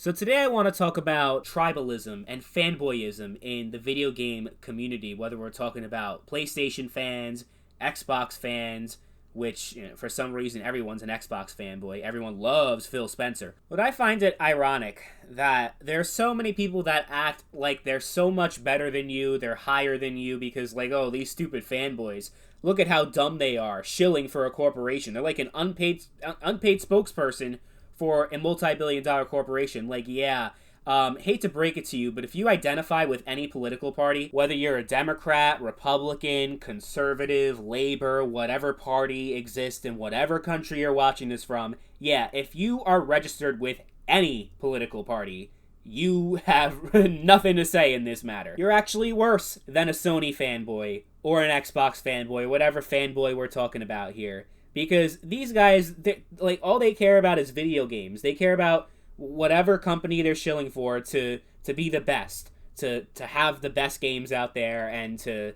So today I want to talk about tribalism and fanboyism in the video game community, whether we're talking about PlayStation fans, Xbox fans, which, for some reason, everyone's an Xbox fanboy. Everyone loves Phil Spencer. But I find it ironic that there are so many people that act like they're so much better than you, they're higher than you, because, like, oh, these stupid fanboys, look at how dumb they are, shilling for a corporation. They're like an unpaid spokesperson for a multi-billion-dollar corporation. Like, yeah, hate to break it to you, but if you identify with any political party, whether you're a Democrat, Republican, conservative, Labor, whatever party exists in whatever country you're watching this from, yeah, if you are registered with any political party, you have nothing to say in this matter. You're actually worse than a Sony fanboy or an Xbox fanboy, whatever fanboy we're talking about here. Because these guys, like, all they care about is video games. They care about whatever company they're shilling for to be the best, to have the best games out there, and to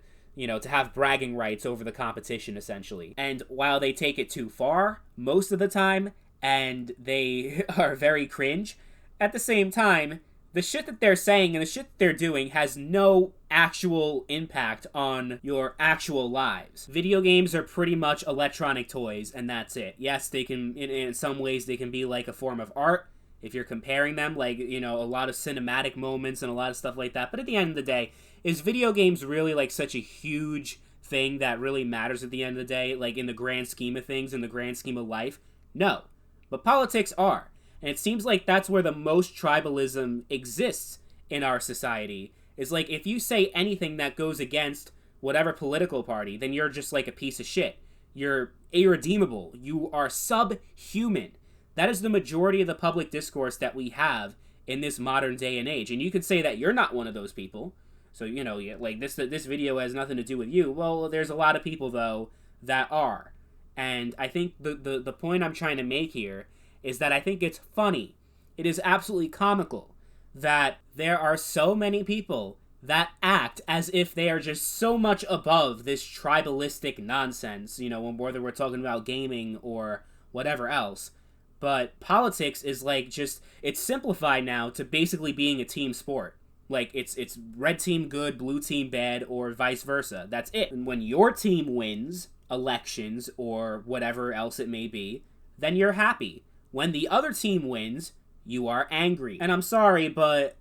have bragging rights over the competition, essentially. And while they take it too far most of the time, and they are very cringe, at the same time, the shit that they're saying and the shit that they're doing has no actual impact on your actual lives. Video games are pretty much electronic toys, and that's it. Yes, they can, in some ways, they can be like a form of art, if you're comparing them, like, a lot of cinematic moments and a lot of stuff like that. But at the end of the day, is video games really, like, such a huge thing that really matters at the end of the day, like, in the grand scheme of things, in the grand scheme of life? No. But politics are. And it seems like that's where the most tribalism exists in our society. Is like, if you say anything that goes against whatever political party, then you're just like a piece of shit. You're irredeemable. You are subhuman. That is the majority of the public discourse that we have in this modern day and age. And you could say that you're not one of those people. So, like, this video has nothing to do with you. Well, there's a lot of people, though, that are. And I think the point I'm trying to make here is that I think it's funny. It is absolutely comical that there are so many people that act as if they are just so much above this tribalistic nonsense, whether we're talking about gaming or whatever else. But politics is like it's simplified now to basically being a team sport. Like, it's red team good, blue team bad, or vice versa. That's it. And when your team wins elections or whatever else it may be, then you're happy. When the other team wins, you are angry. And I'm sorry, but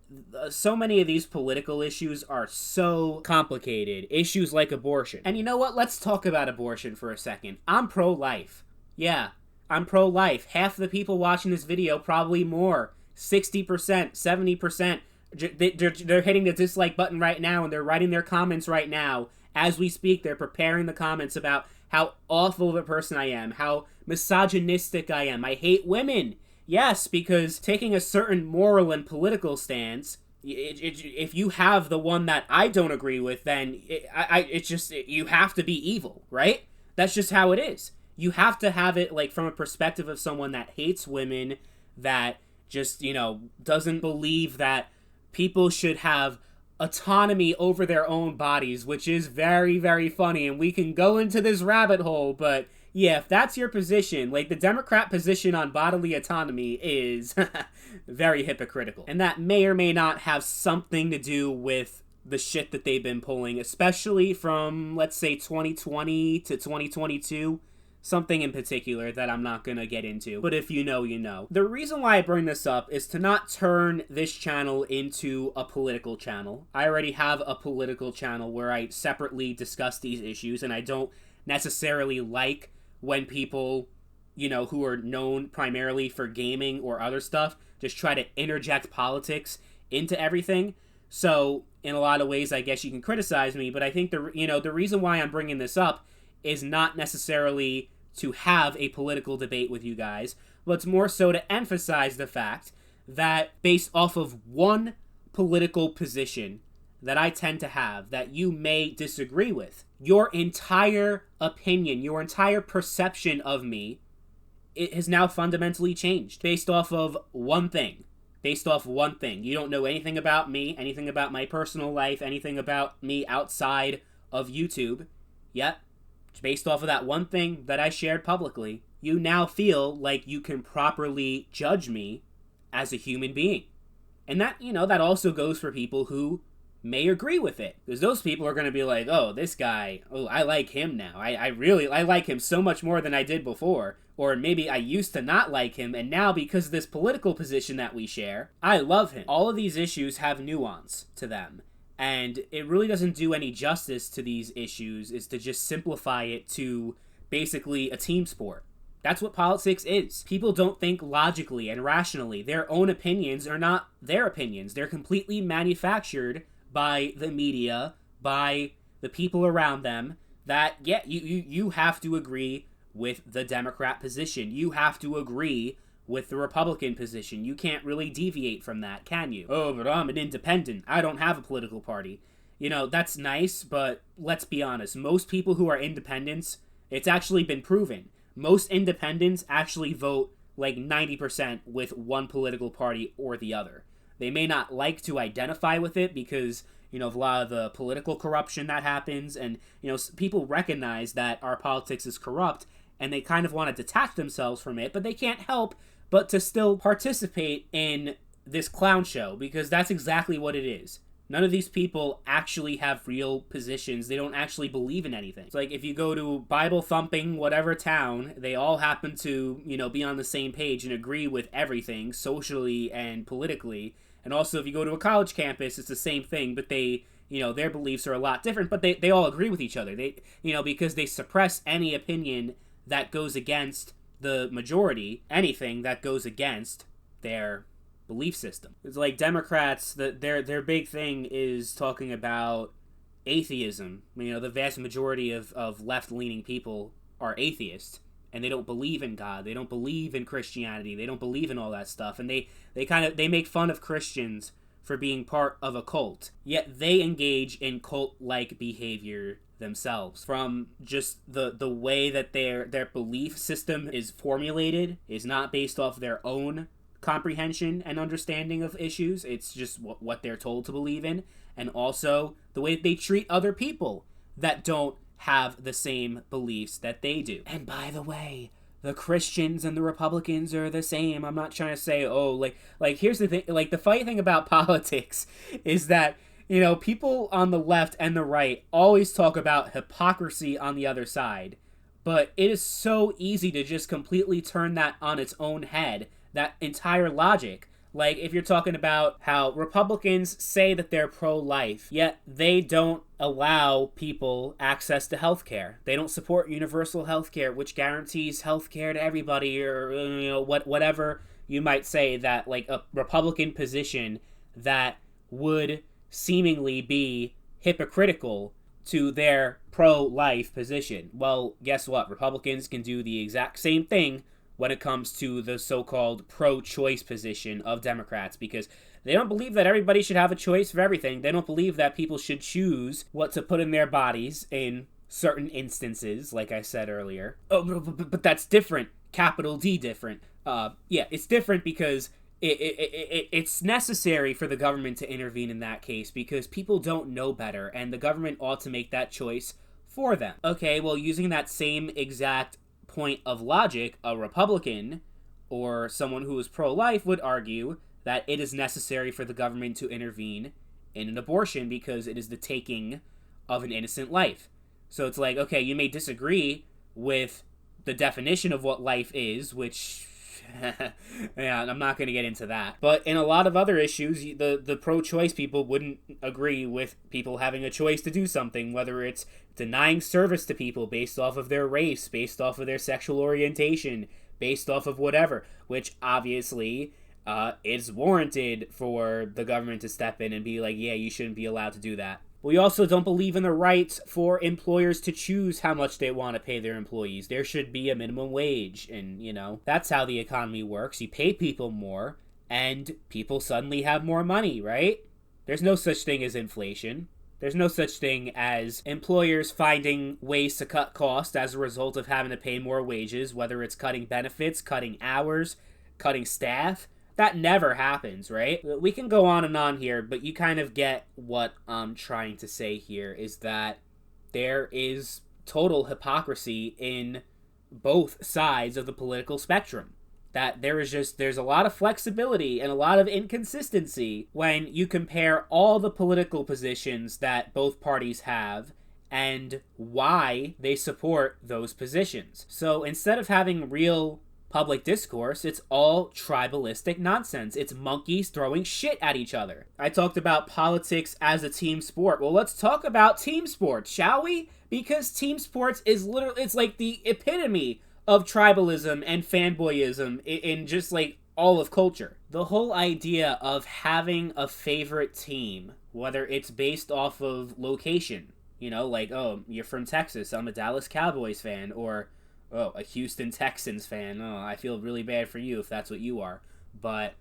so many of these political issues are so complicated. Issues like abortion. And you know what? Let's talk about abortion for a second. I'm pro-life. Yeah, I'm pro-life. Half the people watching this video, probably more. 60%, 70%. They're hitting the dislike button right now, and they're writing their comments right now. As we speak, they're preparing the comments about how awful of a person I am, how misogynistic I am. I hate women. Yes, because taking a certain moral and political stance, if you have the one that I don't agree with, then you have to be evil, right? That's just how it is. You have to have it, like, from a perspective of someone that hates women, that just, doesn't believe that people should have autonomy over their own bodies, which is very, very funny, and we can go into this rabbit hole, but yeah, if that's your position, like, the Democrat position on bodily autonomy is very hypocritical. And that may or may not have something to do with the shit that they've been pulling, especially from, let's say, 2020 to 2022. Something in particular that I'm not gonna get into, but if you know, you know. The reason why I bring this up is to not turn this channel into a political channel. I already have a political channel where I separately discuss these issues, and I don't necessarily like when people, who are known primarily for gaming or other stuff, just try to interject politics into everything. So, in a lot of ways, I guess you can criticize me, but I think the reason why I'm bringing this up is not necessarily to have a political debate with you guys, but it's more so to emphasize the fact that based off of one political position that I tend to have that you may disagree with, your entire opinion, your entire perception of me, it has now fundamentally changed based off of one thing. Based off one thing. You don't know anything about me, anything about my personal life, anything about me outside of YouTube. Yet, based off of that one thing that I shared publicly, you now feel like you can properly judge me as a human being. And that, that also goes for people who may agree with it. Because those people are going to be like, oh, this guy, oh, I like him now. I like him so much more than I did before. Or maybe I used to not like him, and now because of this political position that we share, I love him. All of these issues have nuance to them. And it really doesn't do any justice to these issues is to just simplify it to basically a team sport. That's what politics is. People don't think logically and rationally. Their own opinions are not their opinions. They're completely manufactured by the media, by the people around them, that, yeah, you have to agree with the Democrat position. You have to agree with the Republican position. You can't really deviate from that, can you? Oh, but I'm an independent. I don't have a political party. That's nice, but let's be honest. Most people who are independents, it's actually been proven. Most independents actually vote like 90% with one political party or the other. They may not like to identify with it because, of a lot of the political corruption that happens, and, people recognize that our politics is corrupt, and they kind of want to detach themselves from it, but they can't help but to still participate in this clown show, because that's exactly what it is. None of these people actually have real positions. They don't actually believe in anything. It's like if you go to Bible-thumping whatever town, they all happen to, be on the same page and agree with everything, socially and politically. And also, if you go to a college campus, it's the same thing, but they, their beliefs are a lot different, but they all agree with each other. They, because they suppress any opinion that goes against the majority, anything that goes against their belief system. It's like Democrats, their big thing is talking about atheism. The vast majority of left-leaning people are atheists, and they don't believe in God. They don't believe in Christianity. They don't believe in all that stuff, and they make fun of Christians for being part of a cult. Yet they engage in cult-like behavior themselves. From just the way that their belief system is formulated is not based off their own comprehension and understanding of issues. It's just what they're told to believe in, and also the way they treat other people that don't have the same beliefs that they do. And by the way, the Christians and the Republicans are the same. I'm not trying to say, here's the thing, the funny thing about politics is that, people on the left and the right always talk about hypocrisy on the other side, but it is so easy to just completely turn that on its own head, that entire logic. Like, if you're talking about how Republicans say that they're pro-life, yet they don't allow people access to healthcare. They don't support universal healthcare, which guarantees healthcare to everybody, or, whatever you might say, that, like, a Republican position that would seemingly be hypocritical to their pro-life position. Well, guess what? Republicans can do the exact same thing when it comes to the so-called pro-choice position of Democrats, because they don't believe that everybody should have a choice for everything. They don't believe that people should choose what to put in their bodies in certain instances, like I said earlier. Oh, but that's different. Capital D different. Yeah, it's different because it's necessary for the government to intervene in that case because people don't know better, and the government ought to make that choice for them. Okay, well, using that same exact point of logic, a Republican or someone who is pro-life would argue that it is necessary for the government to intervene in an abortion because it is the taking of an innocent life. So it's like, okay, you may disagree with the definition of what life is, which yeah, I'm not going to get into that. But in a lot of other issues, the pro-choice people wouldn't agree with people having a choice to do something, whether it's denying service to people based off of their race, based off of their sexual orientation, based off of whatever, which obviously is warranted for the government to step in and be like, yeah, you shouldn't be allowed to do that. We also don't believe in the right for employers to choose how much they want to pay their employees. There should be a minimum wage, and, that's how the economy works. You pay people more, and people suddenly have more money, right? There's no such thing as inflation. There's no such thing as employers finding ways to cut costs as a result of having to pay more wages, whether it's cutting benefits, cutting hours, cutting staff. That never happens, right? We can go on and on here, but you kind of get what I'm trying to say here, is that there is total hypocrisy in both sides of the political spectrum. that there's a lot of flexibility and a lot of inconsistency when you compare all the political positions that both parties have and why they support those positions. So instead of having real public discourse, it's all tribalistic nonsense. It's monkeys throwing shit at each other. I talked about politics as a team sport. Well, let's talk about team sports, shall we? Because team sports is literally, it's like the epitome of tribalism and fanboyism in just like all of culture. The whole idea of having a favorite team, whether it's based off of location, like, oh, you're from Texas, I'm a Dallas Cowboys fan, or, oh, a Houston Texans fan. Oh, I feel really bad for you if that's what you are. But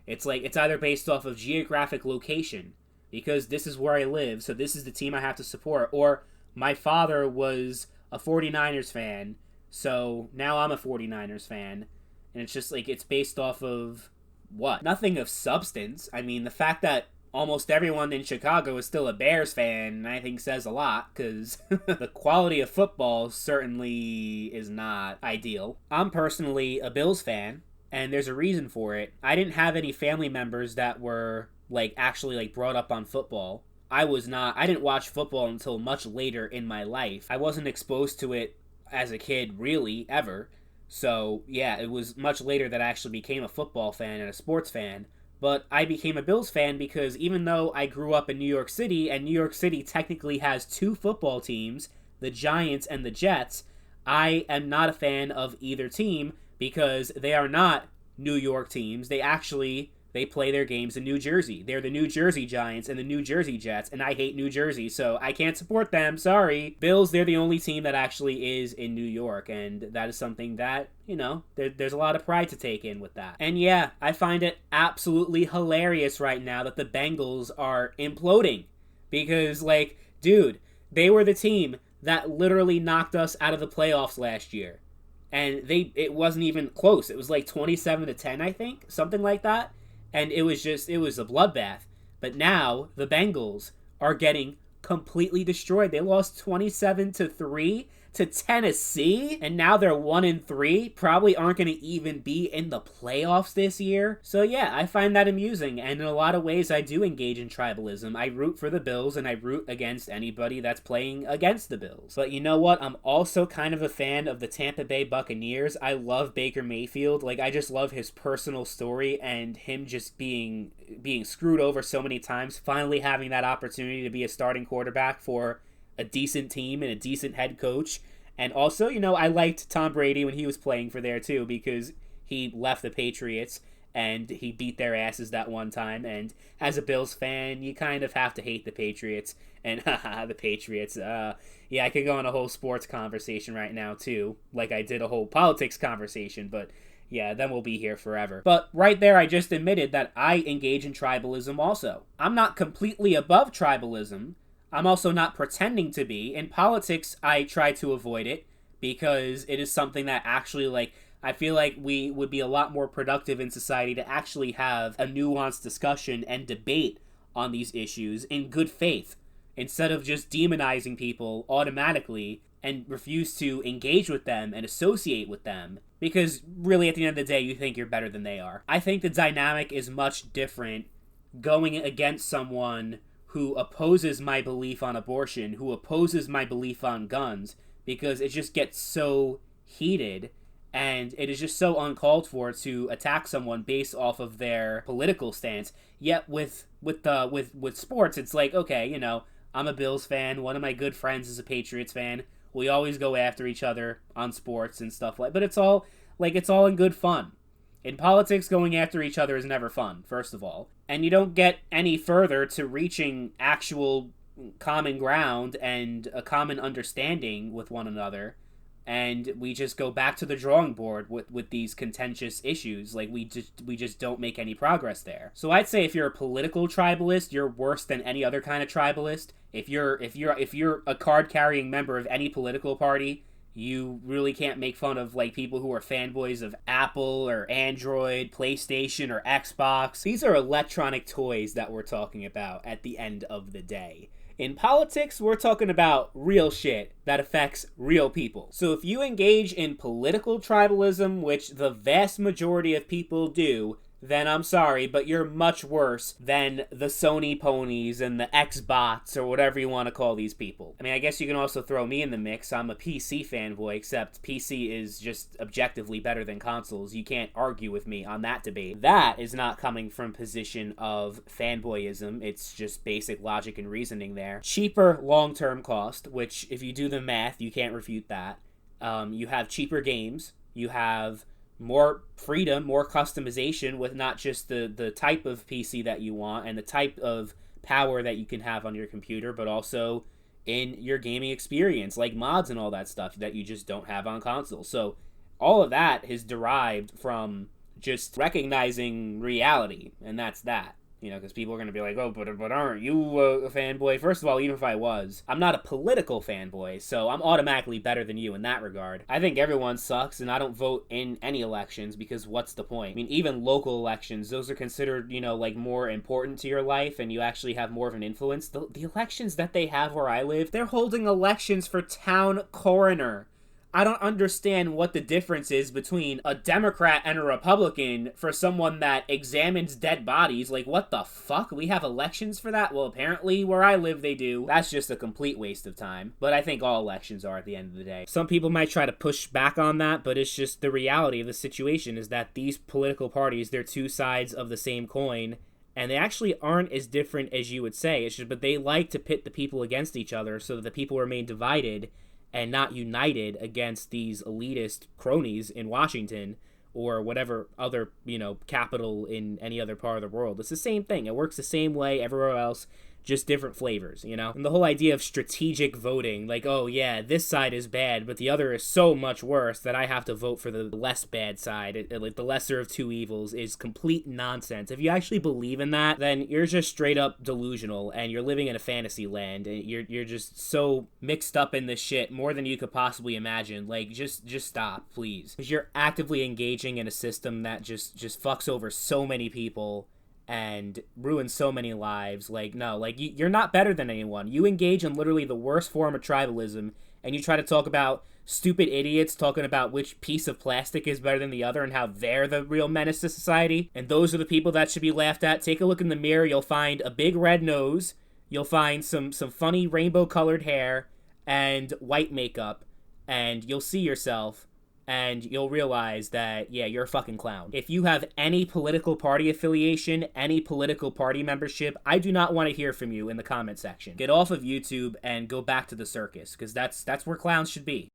it's like, it's either based off of geographic location, because this is where I live, so this is the team I have to support, or my father was a 49ers fan, so now I'm a 49ers fan, and it's just like, it's based off of what? Nothing of substance. I mean, the fact that almost everyone in Chicago is still a Bears fan, I think says a lot, because the quality of football certainly is not ideal. I'm personally a Bills fan, and there's a reason for it. I didn't have any family members that were actually brought up on football. I didn't watch football until much later in my life. I wasn't exposed to it as a kid, really, ever. So, yeah, it was much later that I actually became a football fan and a sports fan. But I became a Bills fan because even though I grew up in New York City, and New York City technically has two football teams, the Giants and the Jets, I am not a fan of either team because they are not New York teams. They play their games in New Jersey. They're the New Jersey Giants and the New Jersey Jets, and I hate New Jersey, so I can't support them. Sorry. Bills, they're the only team that actually is in New York, and that is something that, there's a lot of pride to take in with that. And yeah, I find it absolutely hilarious right now that the Bengals are imploding, because, dude, they were the team that literally knocked us out of the playoffs last year, and it wasn't even close. It was 27-10, I think, something like that. And it was a bloodbath. But now the Bengals are getting completely destroyed. They lost 27-3 to Tennessee, and now they're 1-3. Probably aren't going to even be in the playoffs this year. So yeah, I find that amusing, and in a lot of ways I do engage in tribalism. I root for the Bills, and I root against anybody that's playing against the Bills. But you know what? I'm also kind of a fan of the Tampa Bay Buccaneers. I love Baker Mayfield. I just love his personal story and him just being screwed over so many times, finally having that opportunity to be a starting quarterback for a decent team and a decent head coach. And also, I liked Tom Brady when he was playing for there too, because he left the Patriots and he beat their asses that one time. And as a Bills fan, you kind of have to hate the Patriots. And haha, the Patriots. Yeah, I could go on a whole sports conversation right now too, like I did a whole politics conversation, but yeah, then we'll be here forever. But right there, I just admitted that I engage in tribalism also. I'm not completely above tribalism. I'm also not pretending to be. In politics, I try to avoid it because it is something that actually, I feel like we would be a lot more productive in society to actually have a nuanced discussion and debate on these issues in good faith, instead of just demonizing people automatically and refuse to engage with them and associate with them, because really at the end of the day, you think you're better than they are. I think the dynamic is much different going against someone who opposes my belief on abortion, who opposes my belief on guns, because it just gets so heated, and it is just so uncalled for to attack someone based off of their political stance. Yet with sports, it's okay, I'm a Bills fan, one of my good friends is a Patriots fan, we always go after each other on sports and stuff but it's all in good fun. In politics, going after each other is never fun, first of all. And you don't get any further to reaching actual common ground and a common understanding with one another. And we just go back to the drawing board with these contentious issues. We just don't make any progress there. So I'd say if you're a political tribalist, you're worse than any other kind of tribalist. If you're a card-carrying member of any political party, you really can't make fun of people who are fanboys of Apple or Android, PlayStation or Xbox. These are electronic toys that we're talking about at the end of the day. In politics, we're talking about real shit that affects real people. So if you engage in political tribalism, which the vast majority of people do, then I'm sorry, but you're much worse than the Sony ponies and the Xbots or whatever you want to call these people. I mean, I guess you can also throw me in the mix. I'm a PC fanboy, except PC is just objectively better than consoles. You can't argue with me on that debate. That is not coming from a position of fanboyism. It's just basic logic and reasoning there. Cheaper long-term cost, which if you do the math, you can't refute that. You have cheaper games. You have more freedom, more customization with not just the type of PC that you want and the type of power that you can have on your computer, but also in your gaming experience, like mods and all that stuff that you just don't have on consoles. So all of that is derived from just recognizing reality, and that's that. You know, because people are going to be like, oh, but aren't you a fanboy? First of all, even if I was, I'm not a political fanboy, so I'm automatically better than you in that regard. I think everyone sucks, and I don't vote in any elections, because what's the point? I mean, even local elections, those are considered, you know, like, more important to your life, and you actually have more of an influence. The elections that they have where I live, they're holding elections for town coroner. I don't understand what the difference is between a Democrat and a Republican for someone that examines dead bodies. Like, what the fuck? We have elections for that? Well, apparently where I live they do. That's just a complete waste of time. But I think all elections are at the end of the day. Some people might try to push back on that, but it's just the reality of the situation is that these political parties, they're two sides of the same coin. And they actually aren't as different as you would say. It's just, but they like to pit the people against each other so that the people remain divided and not united against these elitist cronies in Washington or whatever other, you know, capital in any other part of the world. It's the same thing. It works the same way everywhere else, just different flavors, you know? And the whole idea of strategic voting, like, oh yeah, this side is bad, but the other is so much worse that I have to vote for the less bad side, like the lesser of two evils, is complete nonsense. If you actually believe in that, then you're just straight up delusional, and you're living in a fantasy land, and you're just so mixed up in this shit, more than you could possibly imagine. Like, just stop, please. Because you're actively engaging in a system that just fucks over so many people, and ruin so many lives. Like, no, like, you're not better than anyone. You engage in literally the worst form of tribalism, and you try to talk about stupid idiots talking about which piece of plastic is better than the other and how they're the real menace to society, and those are the people that should be laughed at. Take a look in the mirror. You'll find a big red nose. You'll find some funny rainbow-colored hair and white makeup, and you'll see yourself, and you'll realize that, yeah, you're a fucking clown. If you have any political party affiliation, any political party membership, I do not want to hear from you in the comment section. Get off of YouTube and go back to the circus, because that's where clowns should be.